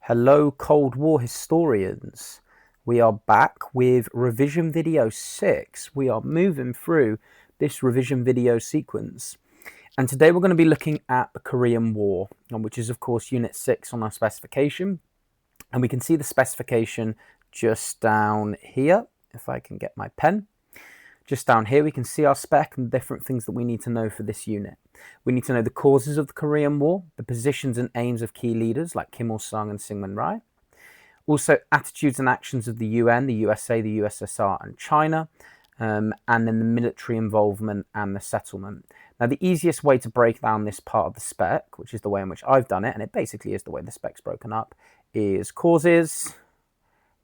Hello, Cold War historians. We are back with revision video 6. We are moving through this revision video sequence. And today we're going to be looking at the Korean War, which is, of course, Unit 6 on our specification. And we can see the specification just down here, if I can get my pen. Just down here, we can see our spec and the different things that we need to know for this unit. We need to know the causes of the Korean War, the positions and aims of key leaders like Kim Il-sung and Syngman Rhee. Also, attitudes and actions of the UN, the USA, the USSR, and China, and then the military involvement and the settlement. Now, the easiest way to break down this part of the spec, which is the way in which I've done it, and it basically is the way the spec's broken up, is causes,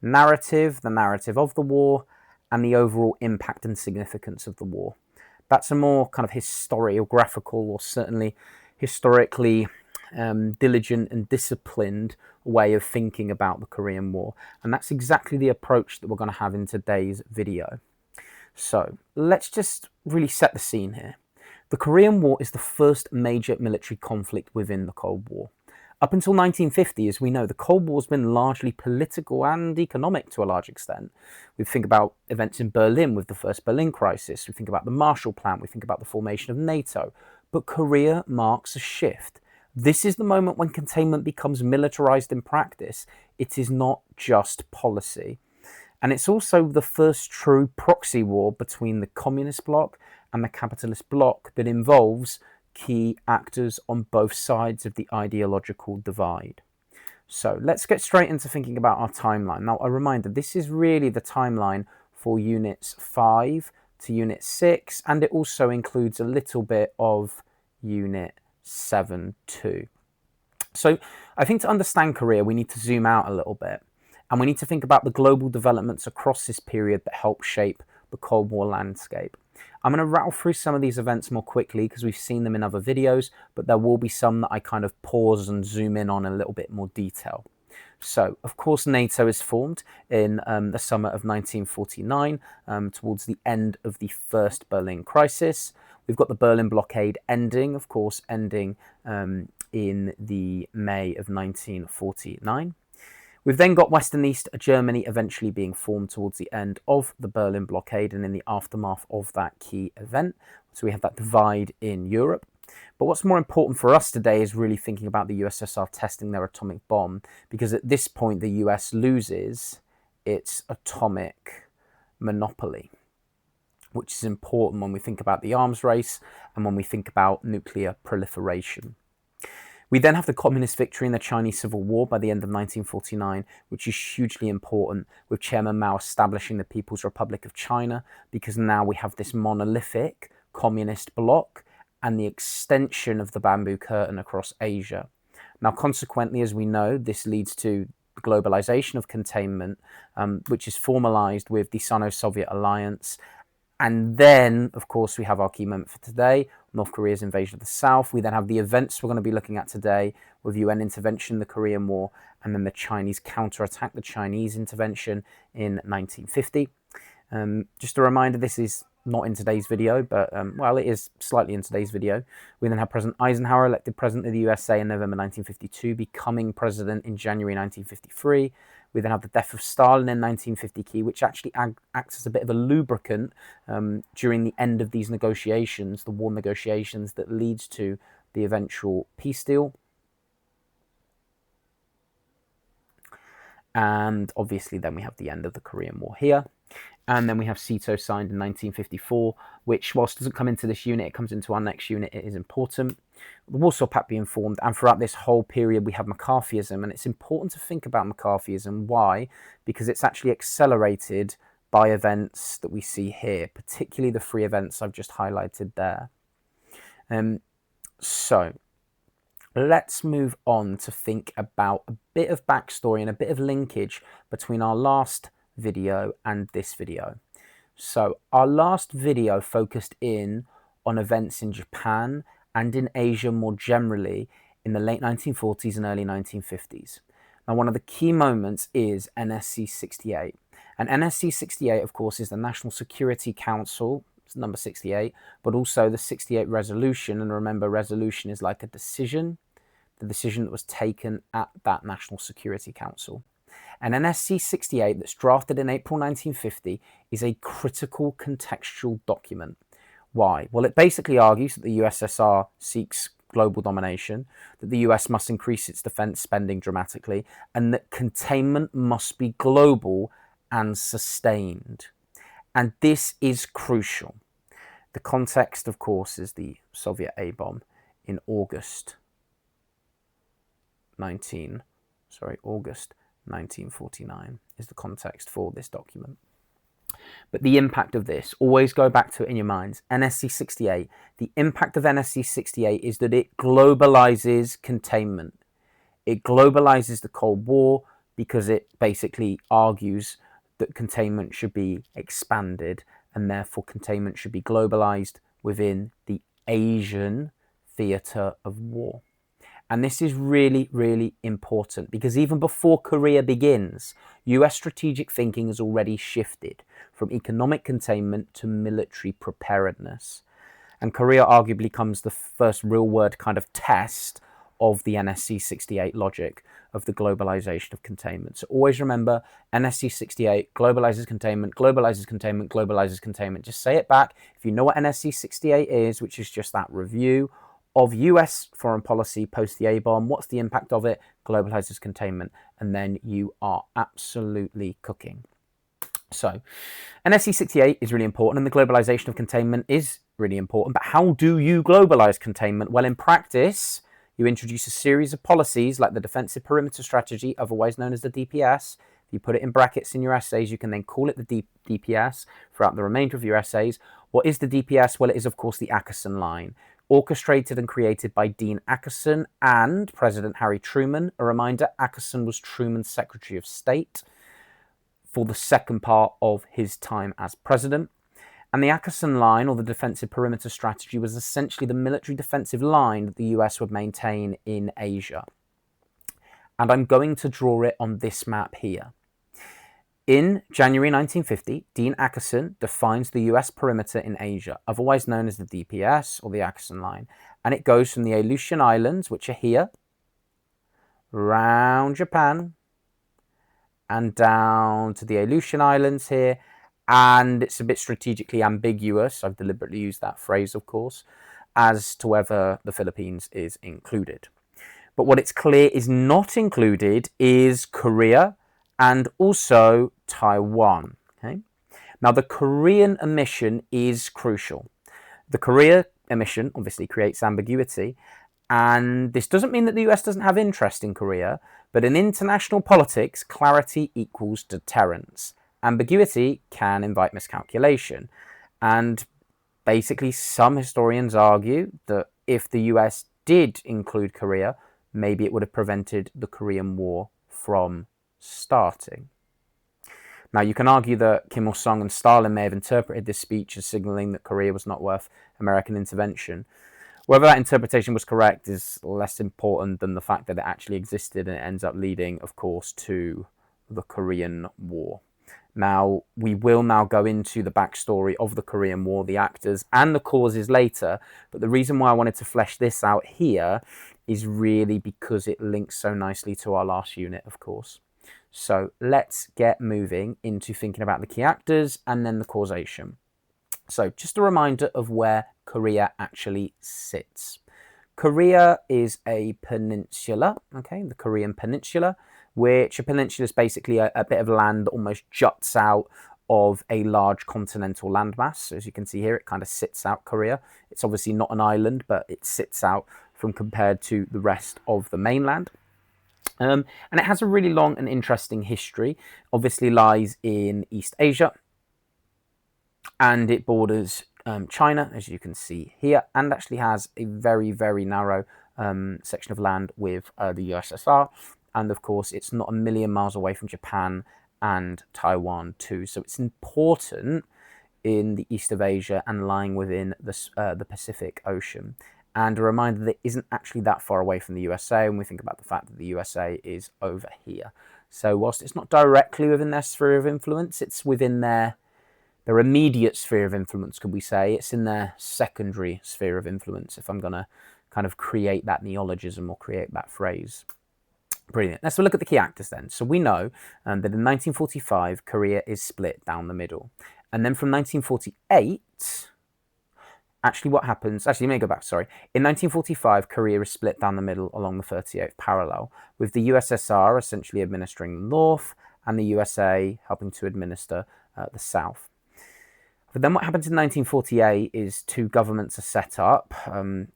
narrative, the narrative of the war, and the overall impact and significance of the war. That's a more kind of historiographical, or certainly historically diligent and disciplined way of thinking about the Korean War. And that's exactly the approach that we're going to have in today's video. So let's just really set the scene here. The Korean War is the first major military conflict within the Cold War. Up until 1950, as we know, the Cold War has been largely political and economic to a large extent. We think about events in Berlin with the first Berlin crisis. We think about the Marshall Plan. We think about the formation of NATO. But Korea marks a shift. This is the moment when containment becomes militarized in practice. It is not just policy. And it's also the first true proxy war between the communist bloc and the capitalist bloc that involves key actors on both sides of the ideological divide. So let's get straight into thinking about our timeline. Now, a reminder, this is really the timeline for Units 5 to Unit 6, and it also includes a little bit of Unit 7 too. So I think to understand Korea, we need to zoom out a little bit, and we need to think about the global developments across this period that help shape the Cold War landscape. I'm going to rattle through some of these events more quickly because we've seen them in other videos, but there will be some that I kind of pause and zoom in on a little bit more detail. So, of course, NATO is formed in the summer of 1949, towards the end of the First Berlin Crisis. We've got the Berlin blockade ending, of course, ending in the May of 1949. We've then got West and East Germany eventually being formed towards the end of the Berlin blockade and in the aftermath of that key event. So we have that divide in Europe. But what's more important for us today is really thinking about the USSR testing their atomic bomb, because at this point the US loses its atomic monopoly, which is important when we think about the arms race and when we think about nuclear proliferation. We then have the communist victory in the Chinese Civil War by the end of 1949, which is hugely important, with Chairman Mao establishing the People's Republic of China, because now we have this monolithic communist bloc and the extension of the bamboo curtain across Asia. Now, consequently, as we know, this leads to the globalization of containment, which is formalized with the Sino-Soviet alliance. And then, of course, we have our key moment for today, North Korea's invasion of the South. We then have the events we're going to be looking at today with UN intervention in the Korean War, and then the Chinese counterattack, the Chinese intervention in 1950. Just a reminder, this is not in today's video, but, well, it is slightly in today's video. We then have President Eisenhower, elected president of the USA in November 1952, becoming president in January 1953. We then have the death of Stalin in 1950 key, which actually acts as a bit of a lubricant during the end of these negotiations, the war negotiations that leads to the eventual peace deal. And obviously then we have the end of the Korean War here. And then we have SEATO signed in 1954, which, whilst doesn't come into this unit, it comes into our next unit. It is important. The Warsaw Pact being formed, and throughout this whole period, we have McCarthyism. And it's important to think about McCarthyism. Why? Because it's actually accelerated by events that we see here, particularly the three events I've just highlighted there. So let's move on to think about a bit of backstory and a bit of linkage between our last video and this video. So our last video focused in on events in Japan and in Asia more generally in the late 1940s and early 1950s. Now, one of the key moments is NSC 68. And NSC 68, of course, is the National Security Council, it's number 68, but also the 68 resolution. And remember, resolution is like a decision. the decision that was taken at that National Security Council. And NSC 68 that's drafted in April 1950 is a critical contextual document. Why? Well, it basically argues that the USSR seeks global domination, that the US must increase its defense spending dramatically, and that containment must be global and sustained. And this is crucial. The context, of course, is the Soviet A-bomb in August 1949 is the context for this document. But the impact of this, always go back to it in your minds. NSC 68, the impact of NSC 68 is that it globalizes containment. It globalizes the Cold War because it basically argues that containment should be expanded and therefore containment should be globalized within the Asian theater of war. And this is really, really important because even before Korea begins, US strategic thinking has already shifted from economic containment to military preparedness. And Korea arguably comes the first real world kind of test of the NSC 68 logic of the globalization of containment. So always remember, NSC 68 globalizes containment, globalizes containment, globalizes containment. Just say it back. If you know what NSC 68 is, which is just that review of US foreign policy post the A-bomb, what's the impact of it? Globalizes containment. And then you are absolutely cooking. So NSC 68 is really important and the globalization of containment is really important. But how do you globalize containment? Well, in practice, you introduce a series of policies like the Defensive Perimeter Strategy, otherwise known as the DPS. If you put it in brackets in your essays, you can then call it the DPS throughout the remainder of your essays. What is the DPS? Well, it is, of course, the Ackerson Line, orchestrated and created by Dean Acheson and President Harry Truman. A reminder, Acheson was Truman's Secretary of State for the second part of his time as president. And the Ackerson Line, or the Defensive Perimeter Strategy, was essentially the military defensive line that the US would maintain in Asia. And I'm going to draw it on this map here. In January 1950, Dean Acheson defines the US perimeter in Asia, otherwise known as the DPS, or the Ackerson Line. And it goes from the Aleutian Islands, which are here, round Japan, and down to the Aleutian Islands here. And it's a bit strategically ambiguous, I've deliberately used that phrase, of course, as to whether the Philippines is included. But what it's clear is not included is Korea and also Taiwan. Okay? Now, the Korean omission is crucial. The Korea omission obviously creates ambiguity, and this doesn't mean that the US doesn't have interest in Korea, but in international politics, clarity equals deterrence. Ambiguity can invite miscalculation. And basically, some historians argue that if the US did include Korea, maybe it would have prevented the Korean War from starting. Now, you can argue that Kim Il-sung and Stalin may have interpreted this speech as signaling that Korea was not worth American intervention. Whether that interpretation was correct is less important than the fact that it actually existed, and it ends up leading, of course, to the Korean War. Now, we will now go into the backstory of the Korean War, the actors and the causes later, but the reason why I wanted to flesh this out here is really because it links so nicely to our last unit, of course. So let's get moving into thinking about the key actors and then the causation. So just a reminder of where Korea actually sits. Korea is a peninsula, okay, the Korean Peninsula, which a peninsula is basically a bit of land that almost juts out of a large continental landmass. So as you can see here, it kind of sits out Korea. It's obviously not an island, but it sits out from compared to the rest of the mainland. And it has a really long and interesting history. Obviously lies in East Asia, and it borders China, as you can see here, and actually has a very, very narrow section of land with the USSR. And of course, it's not a million miles away from Japan and Taiwan too. So it's important in the east of Asia and lying within the Pacific Ocean. And a reminder that it isn't actually that far away from the USA when we think about the fact that the USA is over here. So whilst it's not directly within their sphere of influence, it's within their immediate sphere of influence, could we say. It's in their secondary sphere of influence, if I'm going to kind of create that neologism or create that phrase. Brilliant. Let's look at the key actors then. So we know that in 1945, Korea is split down the middle. And then from 1948, actually what happens, actually let me go back, sorry. In 1945, Korea is split down the middle along the 38th parallel, with the USSR essentially administering the north and the USA helping to administer the south. But then what happens in 1948 is two governments are set up.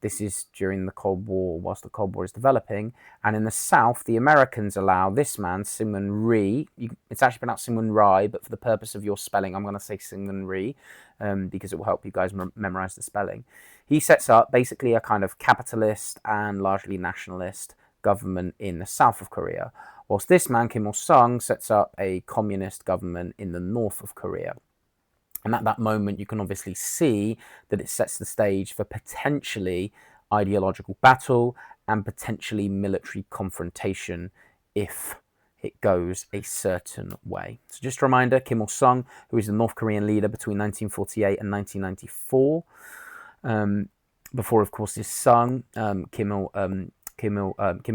This is during the Cold War, whilst the Cold War is developing. And in the South, the Americans allow this man, Syngman Rhee. It's actually pronounced Syngman Rhee, but for the purpose of your spelling, I'm going to say Syngman Rhee because it will help you guys memorize the spelling. He sets up basically a kind of capitalist and largely nationalist government in the south of Korea, whilst this man, Kim Il-sung, sets up a communist government in the north of Korea. And at that moment, you can obviously see that it sets the stage for potentially ideological battle and potentially military confrontation if it goes a certain way. So just a reminder, Kim Il-sung, who is the North Korean leader between 1948 and 1994, before, of course, his son, Kim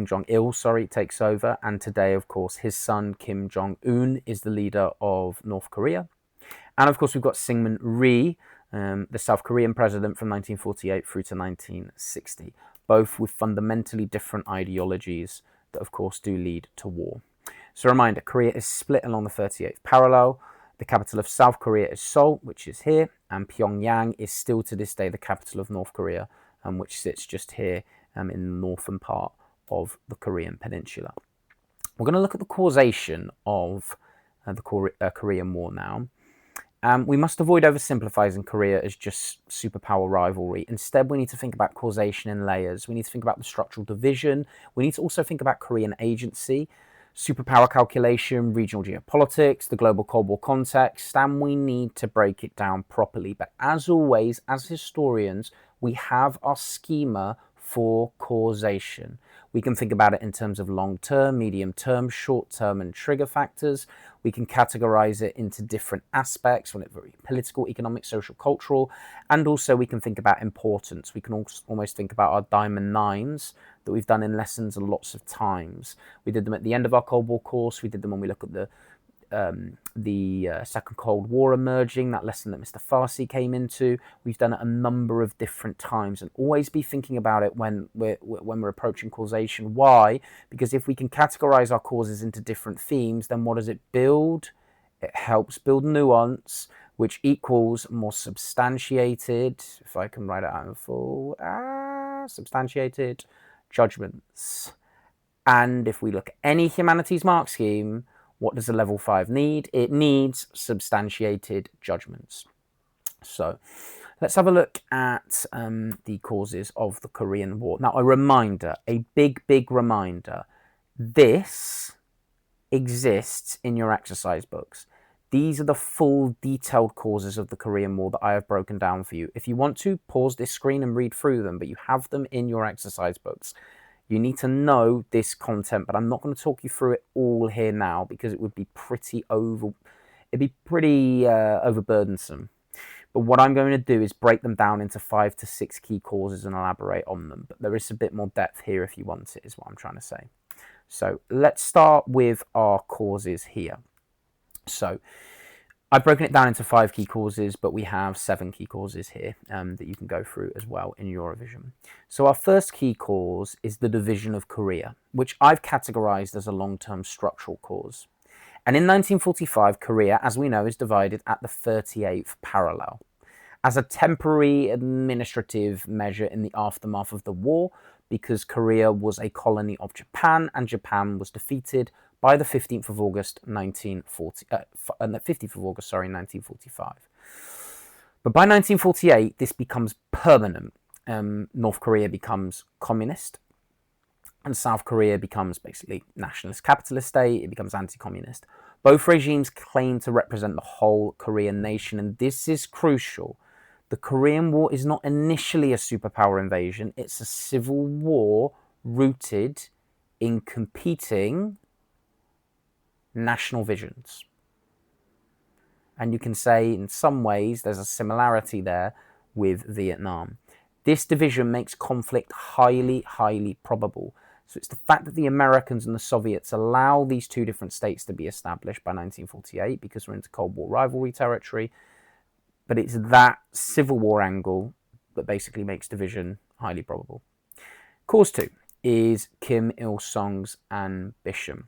Jong-il, takes over. And today, of course, his son, Kim Jong-un, is the leader of North Korea. And of course, we've got Syngman Rhee, the South Korean president from 1948 through to 1960, both with fundamentally different ideologies that, of course, do lead to war. So a reminder, Korea is split along the 38th parallel. The capital of South Korea is Seoul, which is here, and Pyongyang is still to this day the capital of North Korea, which sits just here in the northern part of the Korean peninsula. We're going to look at the causation of the Korean War now. We must avoid oversimplifying Korea as just superpower rivalry. Instead, we need to think about causation in layers. We need to think about the structural division. We need to also think about Korean agency, superpower calculation, regional geopolitics, the global Cold War context, and we need to break it down properly. But as always, as historians, we have our schema for causation. We can think about it in terms of long-term, medium-term, short-term, and trigger factors. We can categorize it into different aspects, political, economic, social, cultural, and also we can think about importance. We can almost think about our diamond nines that we've done in lessons lots of times. We did them at the end of our Cold War course. We did them when we look at the Second Cold War emerging, that lesson that Mr. Farsi came into. We've done it a number of different times, and always be thinking about it when we're approaching causation. Why? Because if we can categorize our causes into different themes, then what does it build? It helps build nuance, which equals more substantiated, if I can write it out in full, substantiated judgments. And if we look at any humanities mark scheme, what does a level 5 need? It needs substantiated judgments. So let's have a look at the causes of the Korean War. Now, a reminder, a big reminder, this exists in your exercise books. These are the full detailed causes of the Korean War that I have broken down for you. If you want to, pause this screen and read through them, but you have them in your exercise books. You need to know this content, but I'm not going to talk you through it all here now because it would be pretty overburdensome. But what I'm going to do is break them down into 5 to 6 key causes and elaborate on them. But there is a bit more depth here if you want it, is what I'm trying to say. So let's start with our causes here. So I've broken it down into 5 key causes, but we have 7 key causes here that you can go through as well in your revision. So our first key cause is the division of Korea, which I've categorized as a long-term structural cause. And in 1945, Korea, as we know, is divided at the 38th parallel. As a temporary administrative measure in the aftermath of the war, because Korea was a colony of Japan and Japan was defeated by the 15th of August 1945. But by 1948, this becomes permanent. North Korea becomes communist, and South Korea becomes basically nationalist capitalist state. It becomes anti-communist. Both regimes claim to represent the whole Korean nation, and this is crucial. The Korean War is not initially a superpower invasion. It's a civil war rooted in competing national visions. And you can say in some ways there's a similarity there with Vietnam. This division makes conflict highly, highly probable. So it's the fact that the Americans and the Soviets allow these two different states to be established by 1948 because we're into Cold War rivalry territory. But it's that Civil War angle that basically makes division highly probable. Cause 2 is Kim Il-sung's ambition.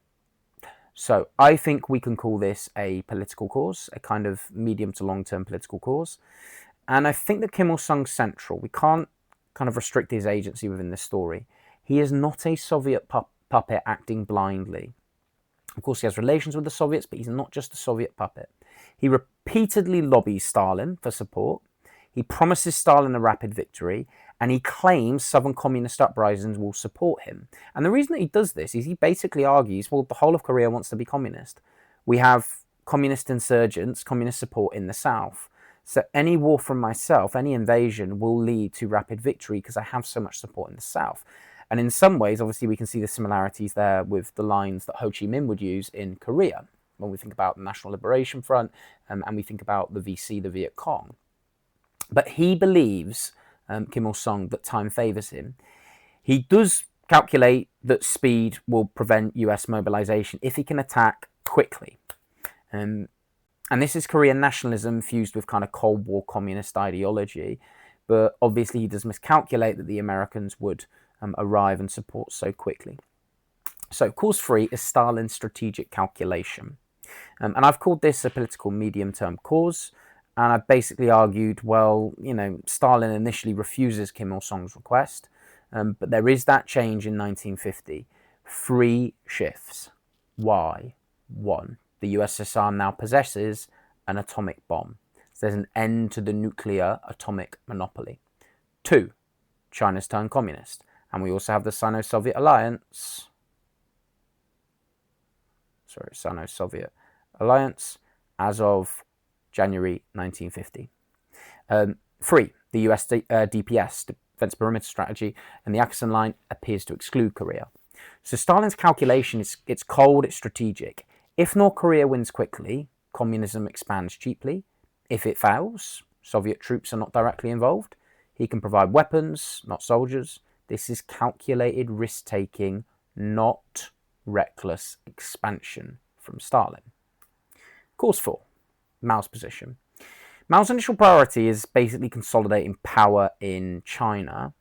So I think we can call this a political cause, a kind of medium to long-term political cause. And I think that Kim Il-sung's central. We can't kind of restrict his agency within this story. He is not a Soviet puppet acting blindly. Of course, he has relations with the Soviets, but he's not just a Soviet puppet. He repeatedly lobbies Stalin for support. He promises Stalin a rapid victory, and he claims Southern communist uprisings will support him. And the reason that he does this is he basically argues, well, the whole of Korea wants to be communist. We have communist insurgents, communist support in the South. So any war from myself, any invasion will lead to rapid victory because I have so much support in the South. And in some ways, obviously, we can see the similarities there with the lines that Ho Chi Minh would use in Korea when we think about the National Liberation Front and we think about the VC, the Viet Cong. But he believes, Kim Il-sung, that time favours him. He does calculate that speed will prevent US mobilization if he can attack quickly. And this is Korean nationalism fused with kind of Cold War communist ideology. But obviously he does miscalculate that the Americans would arrive and support so quickly. So cause 3 is Stalin's strategic calculation. And I've called this a political medium-term cause. And I've basically argued, well, you know, Stalin initially refuses Kim Il-sung's request. But there is that change in 1950. 3 shifts. Why? 1. The USSR now possesses an atomic bomb. So there's an end to the nuclear atomic monopoly. 2. China's turned communist. And we also have the Sino-Soviet alliance. Sino-Soviet alliance as of January 1950. 3. The US DPS, Defense Perimeter Strategy, and the Acheson Line appears to exclude Korea. So Stalin's calculation is it's cold, it's strategic. If North Korea wins quickly, communism expands cheaply. If it fails, Soviet troops are not directly involved. He can provide weapons, not soldiers. This is calculated risk-taking, not reckless expansion from Stalin. Cause 4. Mao's position. Mao's initial priority is basically consolidating power in China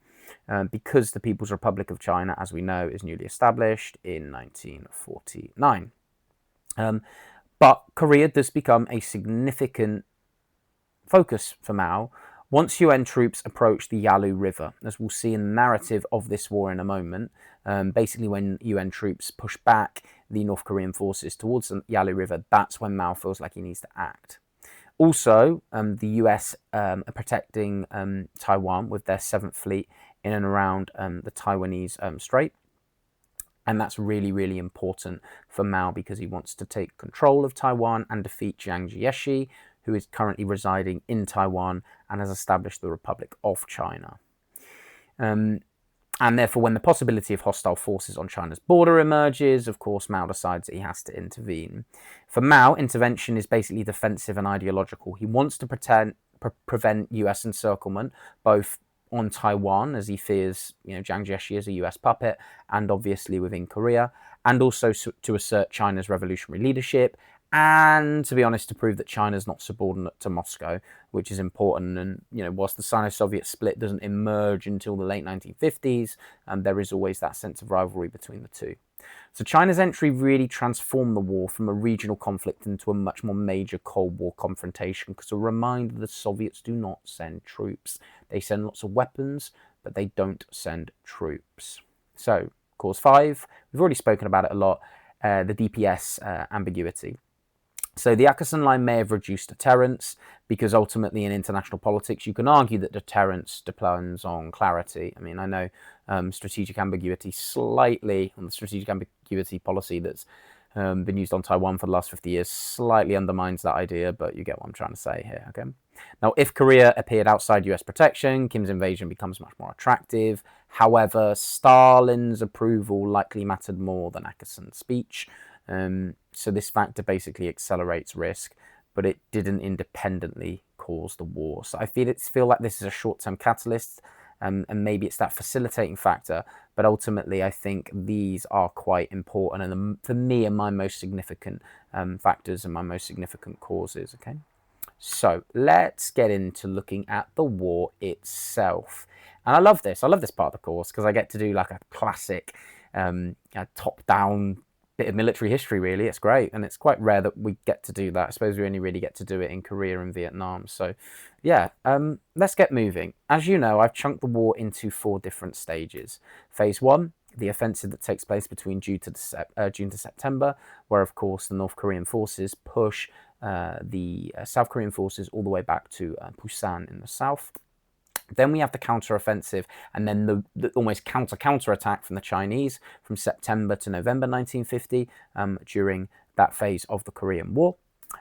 because the People's Republic of China, as we know, is newly established in 1949. But Korea does become a significant focus for Mao once UN troops approach the Yalu River, as we'll see in the narrative of this war in a moment. Basically, when UN troops push back the North Korean forces towards the Yalu River, that's when Mao feels like he needs to act. Also, the US are protecting Taiwan with their 7th Fleet in and around the Taiwanese Strait. And that's really, really important for Mao because he wants to take control of Taiwan and defeat Jiang Jieshi, who is currently residing in Taiwan and has established the Republic of China. And therefore, when the possibility of hostile forces on China's border emerges, of course, Mao decides that he has to intervene. For Mao, intervention is basically defensive and ideological. He wants to prevent US encirclement, both on Taiwan, as he fears, Jiang Jieshi is a US puppet, and obviously within Korea, and also to assert China's revolutionary leadership, and to be honest, to prove that China's not subordinate to Moscow, which is important. And whilst the Sino-Soviet split doesn't emerge until the late 1950s, there is always that sense of rivalry between the two. So China's entry really transformed the war from a regional conflict into a much more major Cold War confrontation, because a reminder, the Soviets do not send troops. They send lots of weapons, but they don't send troops. So, cause 5, we've already spoken about it a lot, the DPS ambiguity. So the Acheson Line may have reduced deterrence, because ultimately in international politics you can argue that deterrence depends on clarity. I mean, I know strategic ambiguity slightly, on the strategic ambiguity policy that's been used on Taiwan for the last 50 years, slightly undermines that idea, but you get what I'm trying to say here, okay? Now, if Korea appeared outside US protection, Kim's invasion becomes much more attractive. However, Stalin's approval likely mattered more than Acheson's speech. So this factor basically accelerates risk, but it didn't independently cause the war. So I feel like this is a short-term catalyst, and maybe it's that facilitating factor, but ultimately I think these are quite important, and for me are my most significant factors and my most significant causes. Okay, so let's get into looking at the war itself. And I love this part of the course because I get to do like a classic top-down bit of military history. Really, it's great, and it's quite rare that we get to do that. I suppose we only really get to do it in Korea and Vietnam. So yeah, let's get moving. As you know, I've chunked the war into 4 different stages. Phase 1, the offensive that takes place between June to September, where of course the North Korean forces push the South Korean forces all the way back to Busan in the south. Then we have the counter-offensive, and then the almost counter attack from the Chinese from September to November 1950 during that phase of the Korean War.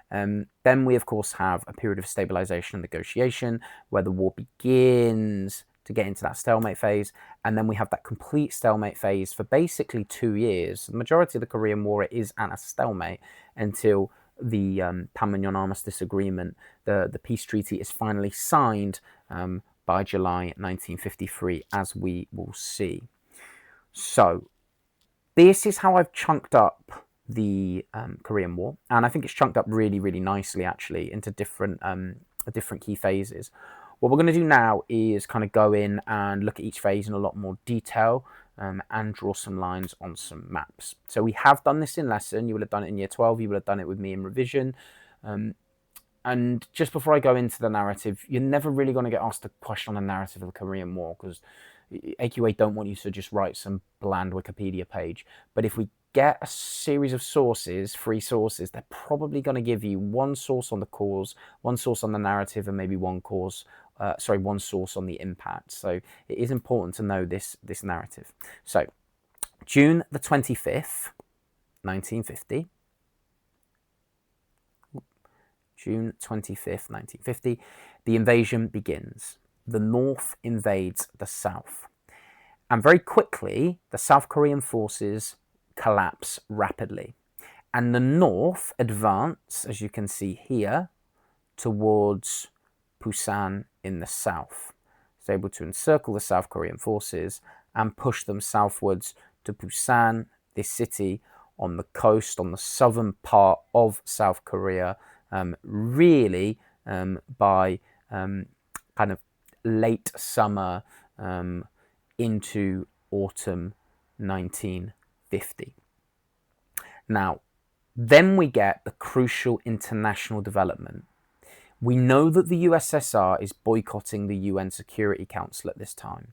Then we, of course, have a period of stabilization and negotiation where the war begins to get into that stalemate phase, and then we have that complete stalemate phase for basically 2 years. The majority of the Korean War is at a stalemate until the Panmunjom Armistice Agreement, the peace treaty, is finally signed by July 1953, as we will see. So this is how I've chunked up the Korean War, and I think it's chunked up really, really nicely actually into different key phases. What we're going to do now is kind of go in and look at each phase in a lot more detail and draw some lines on some maps. So we have done this in lesson. You would have done it in year 12. You would have done it with me in revision. And just before I go into the narrative, you're never really going to get asked a question on the narrative of the Korean War because AQA don't want you to just write some bland Wikipedia page. But if we get a series of sources, free sources, they're probably going to give you one source on the cause, one source on the narrative, and maybe one source on the impact. So it is important to know this narrative. So June the 25th, 1950. June 25th, 1950, the invasion begins. The North invades the South. And very quickly, the South Korean forces collapse rapidly. And the North advance, as you can see here, towards Busan in the south. It's able to encircle the South Korean forces and push them southwards to Busan, this city on the coast, on the southern part of South Korea, really by kind of late summer into autumn 1950. Now, then we get the crucial international development. We know that the USSR is boycotting the UN Security Council at this time,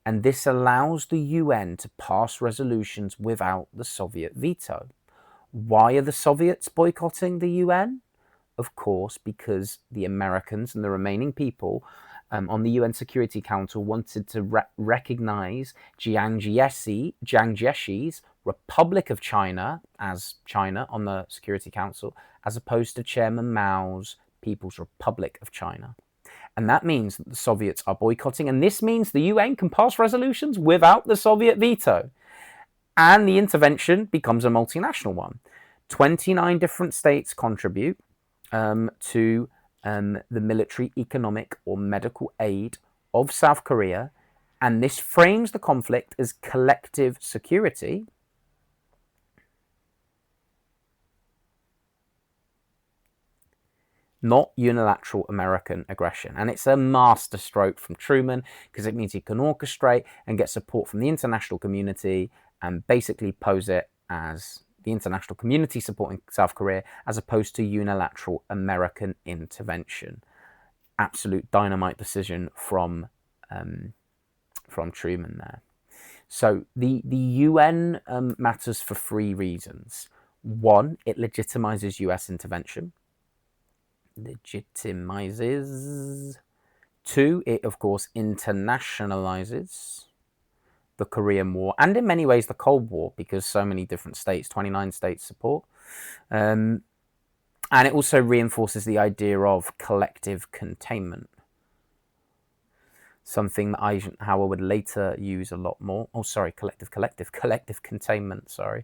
and this allows the UN to pass resolutions without the Soviet veto. Why are the Soviets boycotting the UN? Of course, because the Americans and the remaining people on the UN Security Council wanted to recognize Jiang Jiechi's Republic of China as China on the Security Council, as opposed to Chairman Mao's People's Republic of China. And that means that the Soviets are boycotting, and this means the UN can pass resolutions without the Soviet veto. And the intervention becomes a multinational one. 29 different states contribute to the military, economic, or medical aid of South Korea, and this frames the conflict as collective security. Not unilateral American aggression. And it's a masterstroke from Truman because it means he can orchestrate and get support from the international community and basically pose it as the international community supporting South Korea as opposed to unilateral American intervention. Absolute dynamite decision from Truman there. So the UN matters for 3 reasons. 1, it legitimizes US intervention. Legitimizes. 2, it of course internationalizes the Korean War and in many ways the Cold War because so many different states, 29 states support. And it also reinforces the idea of collective containment. something that Eisenhower would later use a lot more. Oh, sorry, collective containment, sorry,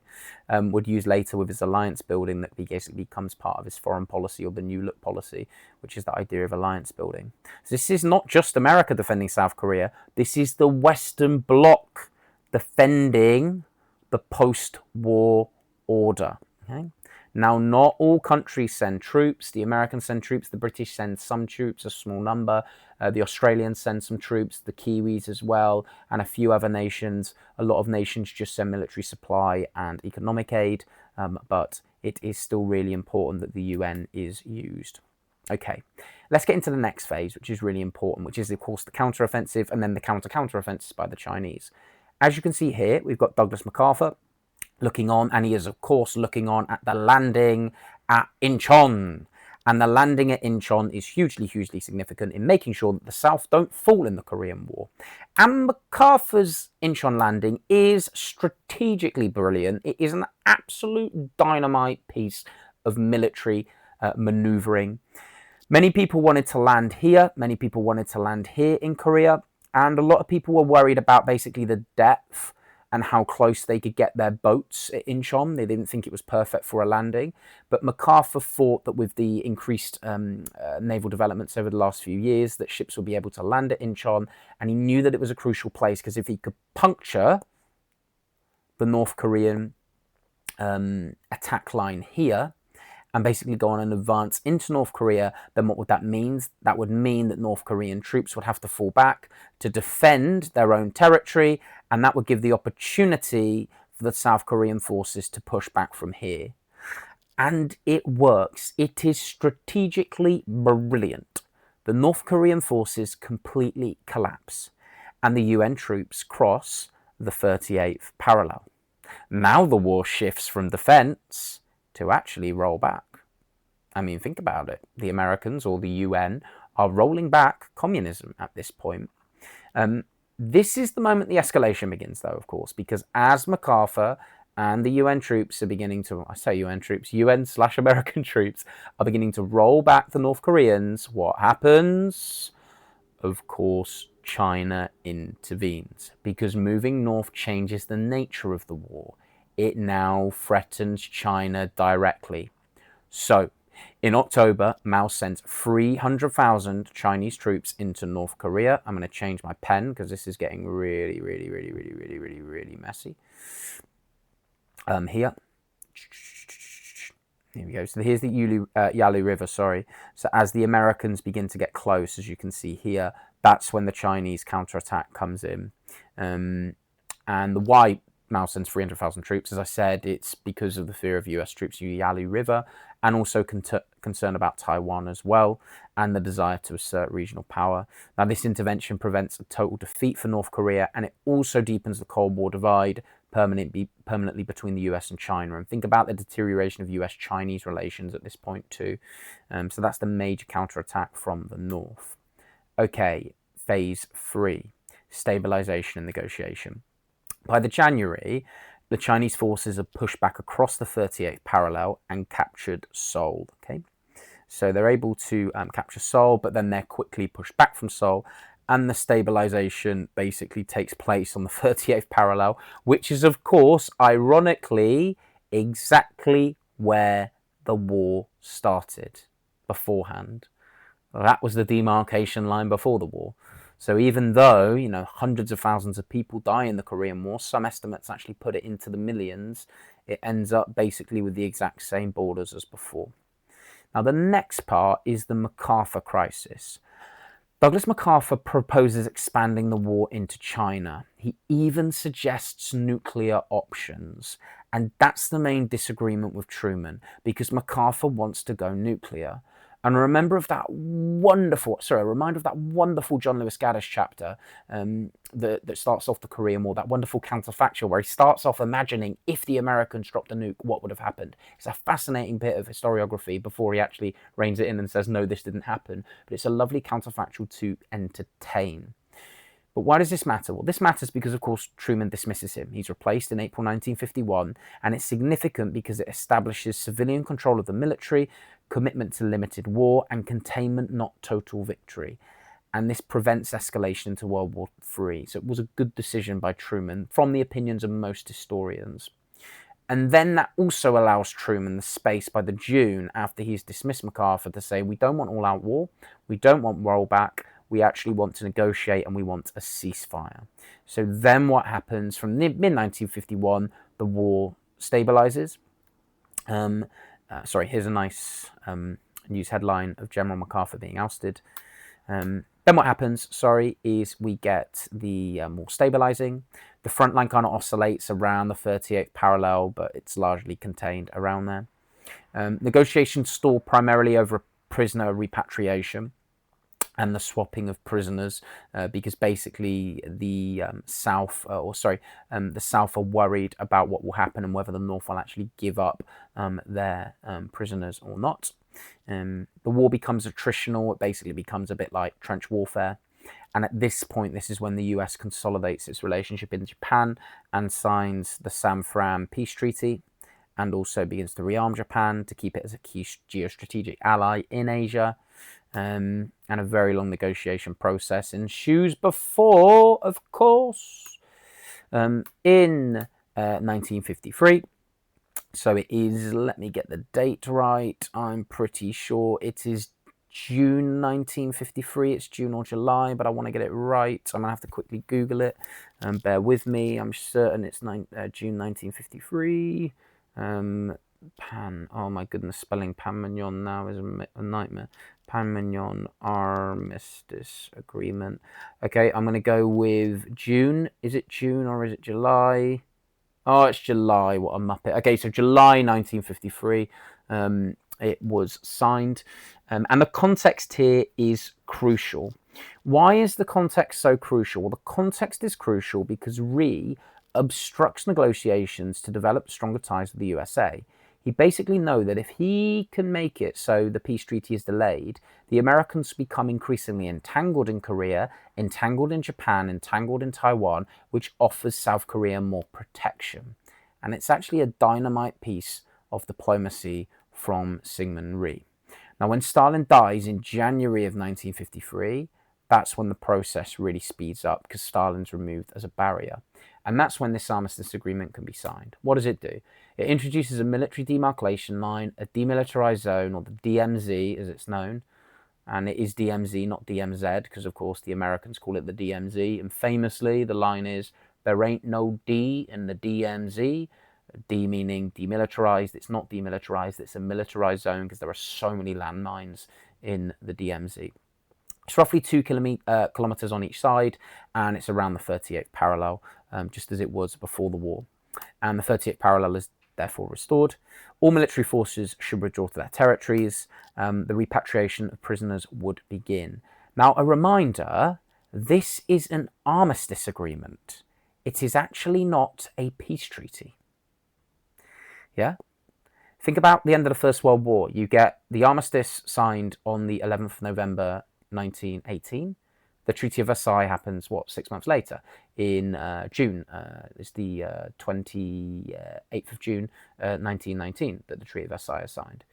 would use later with his alliance building, that basically becomes part of his foreign policy, or the New Look policy, which is the idea of alliance building. So this is not just America defending South Korea, this is the Western Bloc defending the post-war order. Okay? Now, not all countries send troops. The Americans send troops, the British send some troops, a small number. The Australians send some troops, the Kiwis as well, and a few other nations. A lot of nations just send military supply and economic aid, but it is still really important that the UN is used. Okay, let's get into the next phase, which is really important, which is, of course, the counteroffensive and then the counter-counteroffensives by the Chinese. As you can see here, we've got Douglas MacArthur looking on, and he is, of course, looking on at the landing at Incheon. And the landing at Incheon is hugely, hugely significant in making sure that the South don't fall in the Korean War. And MacArthur's Incheon landing is strategically brilliant. It is an absolute dynamite piece of military maneuvering. Many people wanted to land here. Many people wanted to land here in Korea. And a lot of people were worried about basically the depth and how close they could get their boats at Incheon. They didn't think it was perfect for a landing. But MacArthur thought that with the increased naval developments over the last few years, that ships would be able to land at Incheon. And he knew that it was a crucial place, because if he could puncture the North Korean attack line here, and basically go on and advance into North Korea, then what would that mean? That would mean that North Korean troops would have to fall back to defend their own territory, and that would give the opportunity for the South Korean forces to push back from here. And it works. It is strategically brilliant. The North Korean forces completely collapse, and the UN troops cross the 38th parallel. Now the war shifts from defense to actually roll back. I mean, think about it. The Americans, or the UN, are rolling back communism at this point. This is the moment the escalation begins, though, of course, because as MacArthur and the UN troops are beginning to, I say UN troops, UN/American troops are beginning to roll back the North Koreans, what happens? Of course, China intervenes, because moving north changes the nature of the war. It now threatens China directly. So, in October, Mao sent 300,000 Chinese troops into North Korea. I'm going to change my pen because this is getting really messy. Here we go. So here's the Yalu River, sorry. So as the Americans begin to get close, as you can see here, that's when the Chinese counterattack comes in. And the why Mao sends 300,000 troops, as I said, it's because of the fear of US troops in the Yalu River, and also concern about Taiwan as well, and the desire to assert regional power. Now, this intervention prevents a total defeat for North Korea, and it also deepens the Cold War divide permanently between the US and China. And think about the deterioration of US-Chinese relations at this point too. So that's the major counterattack from the North. Okay, phase 3, stabilization and negotiation. By the January, the Chinese forces have pushed back across the 38th parallel and captured Seoul. Okay, so they're able to capture Seoul, but then they're quickly pushed back from Seoul, and the stabilization basically takes place on the 38th parallel, which is, of course, ironically, exactly where the war started beforehand. That was the demarcation line before the war. So even though, you know, hundreds of thousands of people die in the Korean War, some estimates actually put it into the millions, it ends up basically with the exact same borders as before. Now, the next part is the MacArthur crisis. Douglas MacArthur proposes expanding the war into China. He even suggests nuclear options. And that's the main disagreement with Truman, because MacArthur wants to go nuclear. And a reminder of that wonderful John Lewis Gaddis chapter that starts off the Korean War, that wonderful counterfactual where he starts off imagining if the Americans dropped a nuke, what would have happened. It's a fascinating bit of historiography before he actually reins it in and says, no, this didn't happen. But it's a lovely counterfactual to entertain. But why does this matter? Well, this matters because, of course, Truman dismisses him. He's replaced in April 1951, and it's significant because it establishes civilian control of the military, commitment to limited war, and containment, not total victory. and this prevents escalation into World War III. So it was a good decision by Truman, from the opinions of most historians. And then that also allows Truman the space by the June, after he's dismissed MacArthur, to say, we don't want all-out war, we don't want rollback, we actually want to negotiate and we want a ceasefire. So then what happens from mid-1951, the war stabilizes. Sorry, here's a nice news headline of General MacArthur being ousted. Then what happens, is we get the war stabilizing. The front line kind of oscillates around the 38th parallel, but it's largely contained around there. Negotiations stall primarily over prisoner repatriation and the swapping of prisoners, because basically the South, the South are worried about what will happen and whether the North will actually give up their prisoners or not. The war becomes attritional. It basically becomes a bit like trench warfare. And at this point, this is when the US consolidates its relationship in Japan and signs the San Fran Peace Treaty, and also begins to rearm Japan to keep it as a key geostrategic ally in Asia. And a very long negotiation process ensues before, of course, in 1953. So it is, let me get the date right, I'm pretty sure it is June 1953. It's June or July, but I want to get it right. I'm going to have to quickly Google it. Bear with me. I'm certain it's June 1953. Oh my goodness, spelling Panmunjom now is a nightmare. Panmunjom Armistice Agreement. Okay, I'm going to go with June. Is it June or is it July? Oh, it's July. What a muppet. Okay, so July 1953. It was signed. And the context here is crucial. Why is the context so crucial? Well, the context is crucial because Rhee obstructs negotiations to develop stronger ties with the USA. He basically knows that if he can make it so the peace treaty is delayed, the Americans become increasingly entangled in Korea, entangled in Japan, entangled in Taiwan, which offers South Korea more protection. And it's actually a dynamite piece of diplomacy from Syngman Rhee. Now, when Stalin dies in January of 1953, that's when the process really speeds up because Stalin's removed as a barrier. And that's when this armistice agreement can be signed. What does it do? It introduces a military demarcation line, a demilitarized zone, or the DMZ as it's known. And it is DMZ, not DMZ, because of course the Americans call it the DMZ. And famously, the line is, there ain't no D in the DMZ. D meaning demilitarized. It's not demilitarized, it's a militarized zone because there are so many landmines in the DMZ. It's roughly 2 kilometers on each side, and it's around the 38th parallel, just as it was before the war. And the 38th parallel is therefore restored. All military forces should withdraw to their territories. The repatriation of prisoners would begin. Now, a reminder, this is an armistice agreement. It is actually not a peace treaty. Yeah? Think about the end of the First World War. You get the armistice signed on the 11th of November 1918. The Treaty of Versailles happens, 6 months later? In June. It's the 28th of June 1919 that the Treaty of Versailles is signed.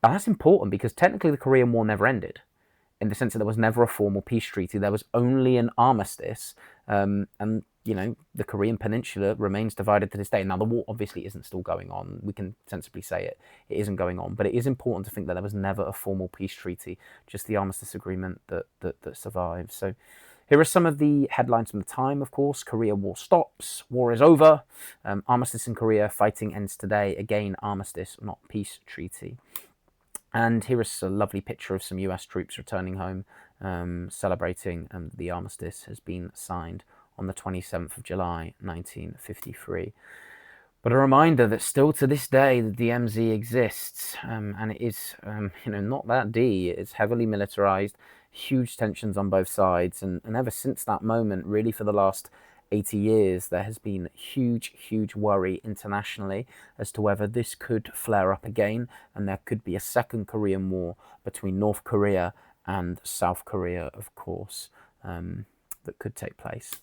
And that's important because technically the Korean War never ended, in the sense that there was never a formal peace treaty. There was only an armistice, and the Korean Peninsula remains divided to this day. Now, the war obviously isn't still going on. We can sensibly say it isn't going on, but it is important to think that there was never a formal peace treaty, just the armistice agreement that survived. So here are some of the headlines from the time, of course. Korea War stops, war is over, armistice in Korea, fighting ends today. Again, armistice, not peace treaty. And here is a lovely picture of some US troops returning home, celebrating the armistice has been signed on the 27th of July, 1953. But a reminder that still to this day, the DMZ exists, and it is, not that D. It's heavily militarized, huge tensions on both sides, and ever since that moment, really for the last 80 years, there has been huge worry internationally as to whether this could flare up again, and there could be a second Korean War between North Korea and South Korea, of course, that could take place.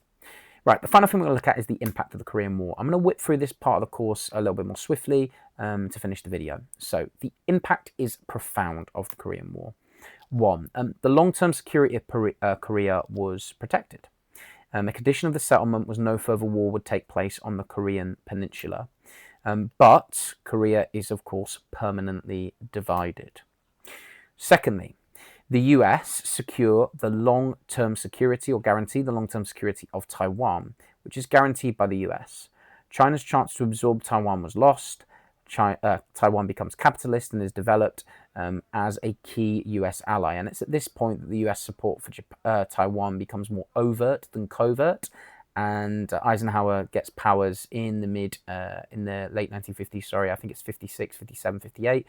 Right, the final thing we're going to look at is the impact of the Korean War. I'm going to whip through this part of the course a little bit more swiftly to finish the video. So the impact is profound of the Korean War. One, the long-term security of Korea was protected. A condition of the settlement was no further war would take place on the Korean peninsula. But Korea is, of course, permanently divided. Secondly, the US secure the long-term security or guarantee the long-term security of Taiwan, which is guaranteed by the US. China's chance to absorb Taiwan was lost. Taiwan becomes capitalist and is developed as a key US ally. And it's at this point that the US support for Taiwan becomes more overt than covert. And Eisenhower gets powers in the late 1950s, sorry, I think it's 56, 57, 58.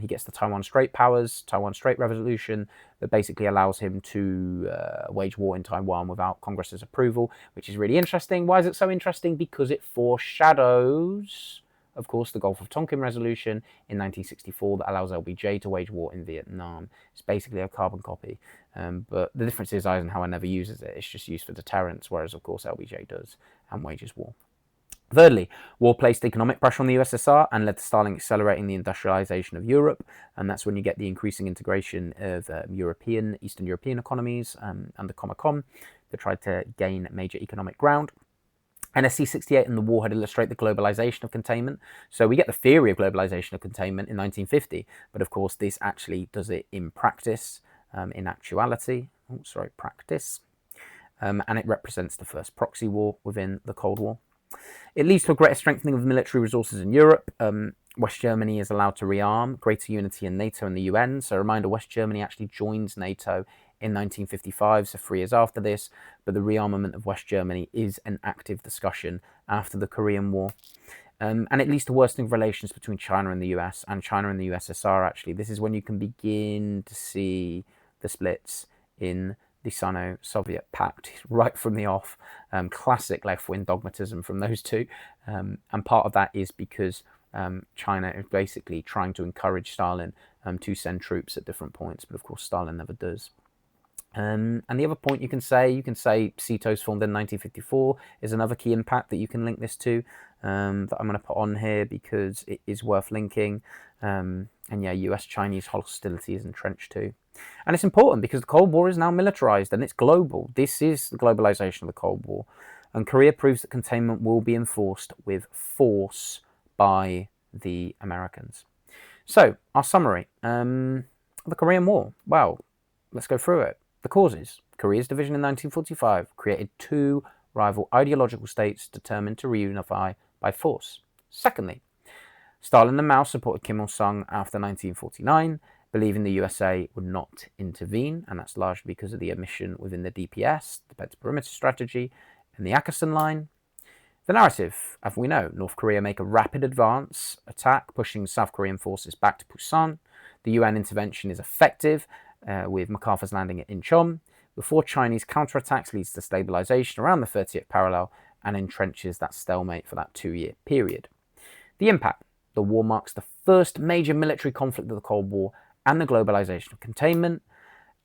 He gets the Taiwan Strait powers, Taiwan Strait Resolution, that basically allows him to wage war in Taiwan without Congress's approval, which is really interesting. Why is it so interesting? Because it foreshadows, of course, the Gulf of Tonkin Resolution in 1964 that allows LBJ to wage war in Vietnam. It's basically a carbon copy. But the difference is Eisenhower never uses it. It's just used for deterrence, whereas, of course, LBJ does and wages war. Thirdly, war placed economic pressure on the USSR and led to Stalin accelerating the industrialization of Europe. And that's when you get the increasing integration of Eastern European economies under Comecon that tried to gain major economic ground. NSC 68 and the warhead illustrate the globalization of containment. So we get the theory of globalization of containment in 1950, but of course this actually does it in practice, in actuality. Practice. And it represents the first proxy war within the Cold War. It leads to a greater strengthening of military resources in Europe. West Germany is allowed to rearm, greater unity in NATO and the UN. So a reminder, West Germany actually joins NATO in 1955, so 3 years after this, but the rearmament of West Germany is an active discussion after the Korean War. And it leads to worsening of relations between China and the US, and China and the USSR, actually. This is when you can begin to see the splits in the Sino-Soviet Pact right from the off. Classic left-wing dogmatism from those two. And part of that is because China is basically trying to encourage Stalin to send troops at different points, but of course Stalin never does. And the other point you can say CETOs formed in 1954 is another key impact that you can link this to, that I'm going to put on here because it is worth linking. And yeah, US-Chinese hostility is entrenched too. And it's important because the Cold War is now militarized and it's global. This is the globalization of the Cold War. And Korea proves that containment will be enforced with force by the Americans. So, our summary. The Korean War. Well, let's go through it. The causes. Korea's division in 1945 created 2 rival ideological states determined to reunify by force. Secondly, Stalin and Mao supported Kim Il-sung after 1949, believing the USA would not intervene, and that's largely because of the omission within the DPS, the Defense Perimeter Strategy, and the Ackerson Line. The narrative, as we know, North Korea make a rapid advance attack, pushing South Korean forces back to Busan. The UN intervention is effective, with MacArthur's landing at Incheon, before Chinese counterattacks leads to stabilization around the 30th parallel and entrenches that stalemate for that 2-year period. The impact. The war marks the first major military conflict of the Cold War and the globalization of containment,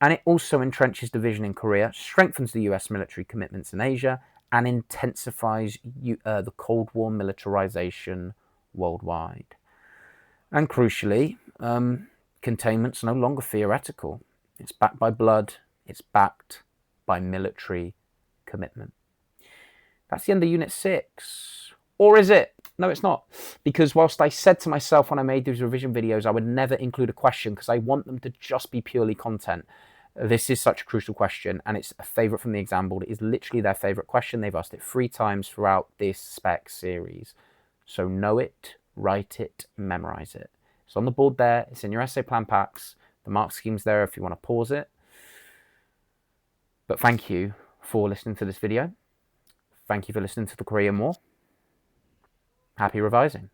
and it also entrenches division in Korea, strengthens the US military commitments in Asia, and intensifies the Cold War militarization worldwide. And crucially, containment's no longer theoretical. It's backed by blood. It's backed by military commitment. That's the end of Unit 6. Or is it? No, it's not. Because whilst I said to myself when I made these revision videos, I would never include a question because I want them to just be purely content. This is such a crucial question, and it's a favourite from the exam board. It is literally their favourite question. They've asked it 3 times throughout this spec series. So know it, write it, memorise it. It's on the board there. It's in your essay plan packs. The mark scheme's there if you want to pause it. But thank you for listening to this video. Thank you for listening to the Korean War. Happy revising.